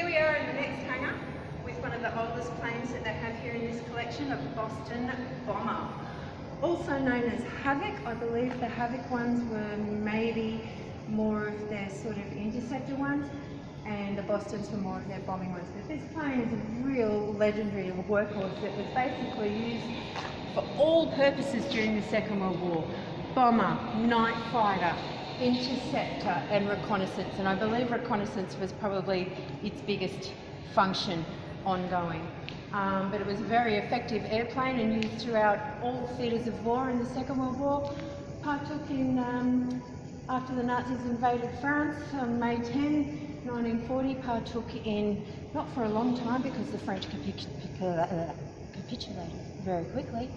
we are in the next hangar with one of the oldest planes that they have here in this collection, a Boston Bomber. Also known as Havoc. I believe the Havoc ones were maybe more of their sort of interceptor ones, and the Bostons were more of their bombing ones. But this plane is a real legendary workhorse that was basically used for all purposes during the Second World War. Bomber, night fighter, interceptor and reconnaissance, and I believe reconnaissance was probably its biggest function ongoing. But it was a very effective airplane and used throughout all theatres of war in the Second World War. Partook in, after the Nazis invaded France on May 10, 1940, partook in, not for a long time because the French capitulated very quickly,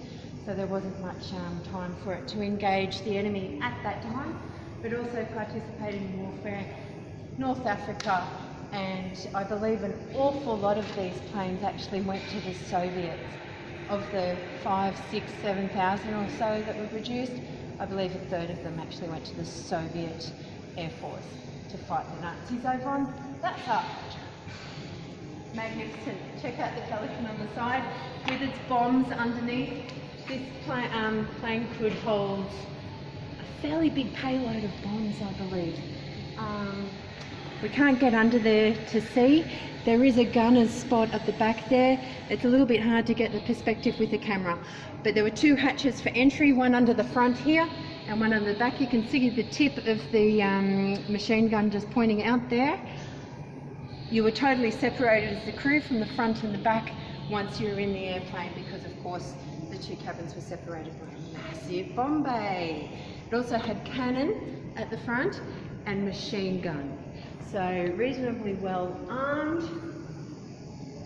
so there wasn't much time for it to engage the enemy at that time, but also participated in warfare, North Africa, and I believe an awful lot of these planes actually went to the Soviets. Of the 5, 6, 7,000 or so that were produced, I believe a third of them actually went to the Soviet Air Force to fight the Nazis over on that side. Magnificent. Check out the Pelican on the side with its bombs underneath. This plane could hold a fairly big payload of bombs, I believe. We can't get under there to see. There is a gunner's spot at the back there. It's a little bit hard to get the perspective with the camera, but there were 2 hatches for entry, one under the front here and one under the back. You can see the tip of the machine gun just pointing out there. You were totally separated as the crew from the front and the back once you were in the airplane, because of course the 2 cabins were separated by a massive bomb bay. It also had cannon at the front and machine gun. So reasonably well armed,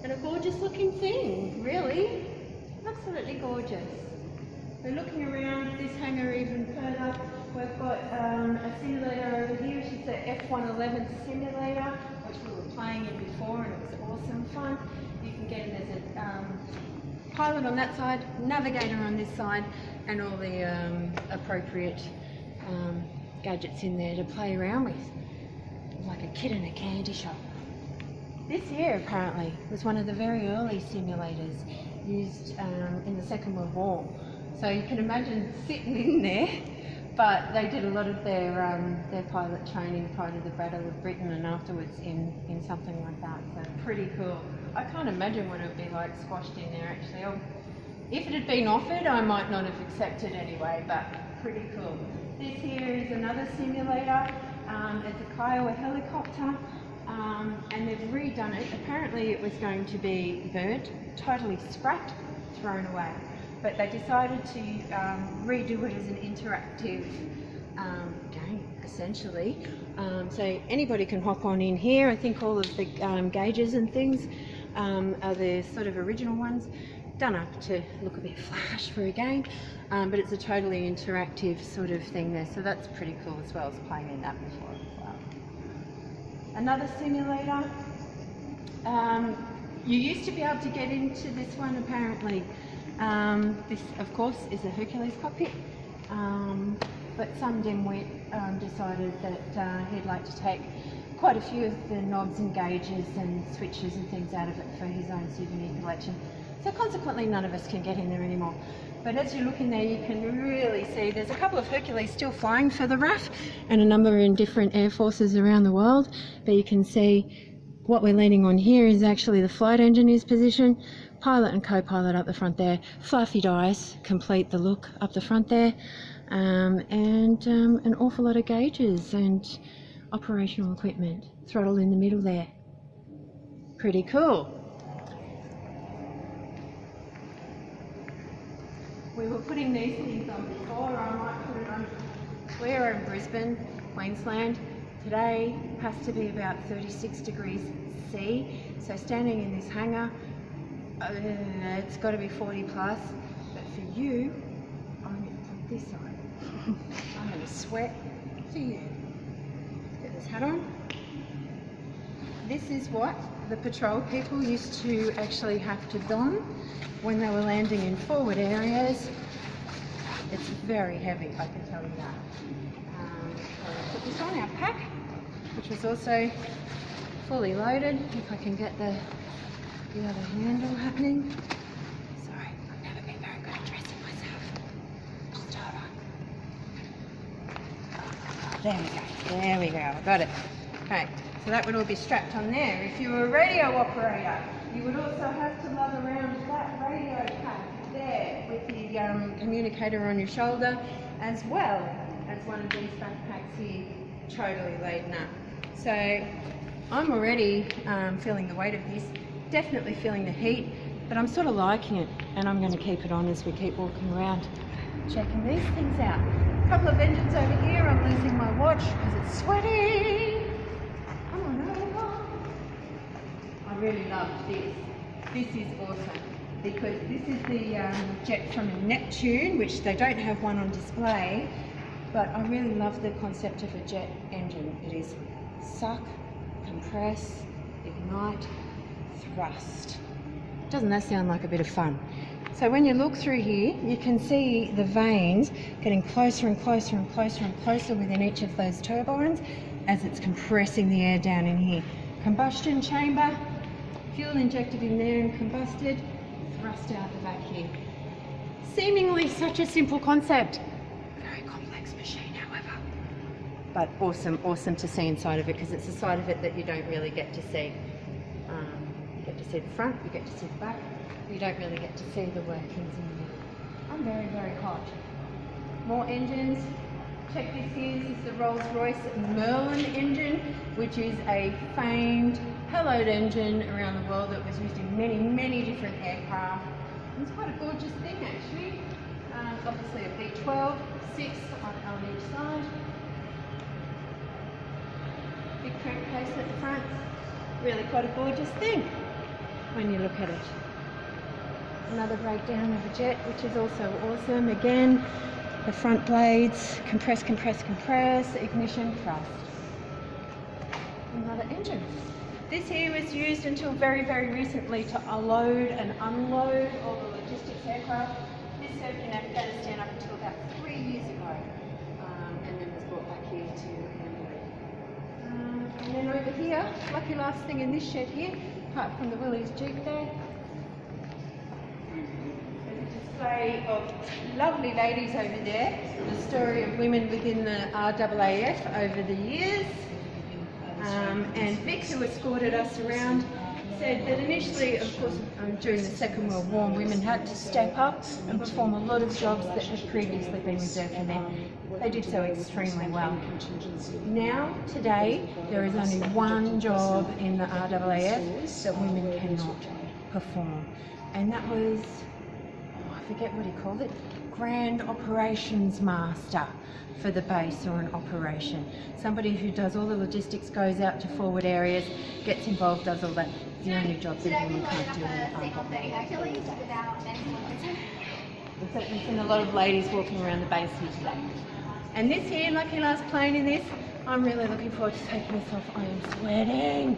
and a gorgeous looking thing, really, absolutely gorgeous. So looking around this hangar even further, we've got a simulator over here, which is the F-111 simulator, which we were playing in before, and it was awesome fun. You can get in as a pilot on that side, navigator on this side, and all the appropriate gadgets in there to play around with. Like a kid in a candy shop. This here apparently was one of the very early simulators used in the Second World War. So you can imagine sitting in there, but they did a lot of their pilot training prior to the Battle of Britain and afterwards in something like that. So pretty cool. I can't imagine what it would be like squashed in there actually. If it had been offered, I might not have accepted anyway, but pretty cool. This here is another simulator. It's a Kiowa helicopter, and they've redone it. Apparently it was going to be burnt, totally scrapped, thrown away. But they decided to redo it as an interactive game, essentially. So anybody can hop on in here. I think all of the gauges and things are the sort of original ones, done up to look a bit flash for a game, but it's a totally interactive sort of thing there, so that's pretty cool as well as playing in that before as well. Another simulator. You used to be able to get into this one apparently. This of course is a Hercules cockpit, but some dimwit decided that he'd like to take quite a few of the knobs and gauges and switches and things out of it for his own souvenir collection. So consequently none of us can get in there anymore. But as you look in there, you can really see there's a couple of Hercules still flying for the RAAF and a number in different air forces around the world. But you can see what we're leaning on here is actually the flight engineer's position, pilot and co-pilot up the front there, fluffy dice complete the look up the front there, and an awful lot of gauges and operational equipment, throttle in the middle there. Pretty cool. We were putting these things on before, I might put it on. We're in Brisbane, Queensland. Today has to be about 36 degrees C. So standing in this hangar, it's got to be 40 plus. But for you, I'm going to put this on. I'm going to sweat for you. Get this hat on. This is what the patrol people used to actually have to don when they were landing in forward areas. It's very heavy, I can tell you that. So put this on our pack, which was also fully loaded. If I can get the other handle happening. Sorry, I've never been very good at dressing myself. Just hold on. There we go, I got it. Okay, so that would all be strapped on there. If you were a radio operator, you would also have to lug around that radio pack there with the communicator on your shoulder, as well as one of these backpacks here, totally laden up. So I'm already feeling the weight of this, definitely feeling the heat, but I'm sort of liking it, and I'm going to keep it on as we keep walking around, checking these things out. A couple of engines over here. I'm losing my watch because it's sweaty. Come on over. I really love this. This is awesome because this is the jet from Neptune, which they don't have one on display, but I really love the concept of a jet engine. It is suck, compress, ignite, thrust. Doesn't that sound like a bit of fun? So when you look through here, you can see the vanes getting closer and closer and closer and closer within each of those turbines as it's compressing the air down in here. Combustion chamber, fuel injected in there and combusted, thrust out the back here. Seemingly such a simple concept. Very complex machine, however. But awesome to see inside of it, because it's a side of it that you don't really get to see. You get to see the front, you get to see the back. You don't really get to see the workings in there. I'm very, very hot. More engines. Check this here. This is the Rolls-Royce Merlin engine, which is a famed haloed engine around the world that was used in many, many different aircraft. It's quite a gorgeous thing, actually. Obviously a V12, 6 on each side. Big crankcase at the front. Really quite a gorgeous thing when you look at it. Another breakdown of a jet, which is also awesome. Again, the front blades, compress, compress, compress, ignition, thrust. Another engine. This here was used until very, very recently to load and unload all the logistics aircraft. This served in Afghanistan up until about 3 years ago, and then was brought back here to handle it. And then over here, lucky last thing in this shed here, apart from the Willys Jeep there, display of lovely ladies over there, the story of women within the RAAF over the years. And Vic, who escorted us around, said that initially, of course, during the Second World War, women had to step up and perform a lot of jobs that had previously been reserved for men. They did so extremely well. Now, today, there is only one job in the RAAF that women cannot perform, and that was, I forget what he called it, Grand Operations Master for the base or an operation. Somebody who does all the logistics, goes out to forward areas, gets involved, does all that. It's the only job that a woman can't do in the We've seen a lot of ladies walking around the base here today. And this here, lucky last plane in this, I'm really looking forward to taking this off. I am sweating.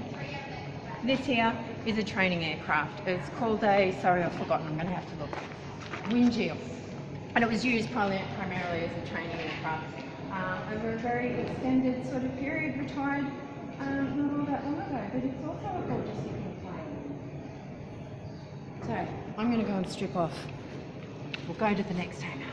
This here is a training aircraft. It's called a, sorry I've forgotten, I'm going to have to look. Windshield, and it was used primarily as a training aircraft over a very extended sort of period, retired not all that long ago, but it's also a gorgeous looking plane. So I'm going to go and strip off. We'll go to the next hangar.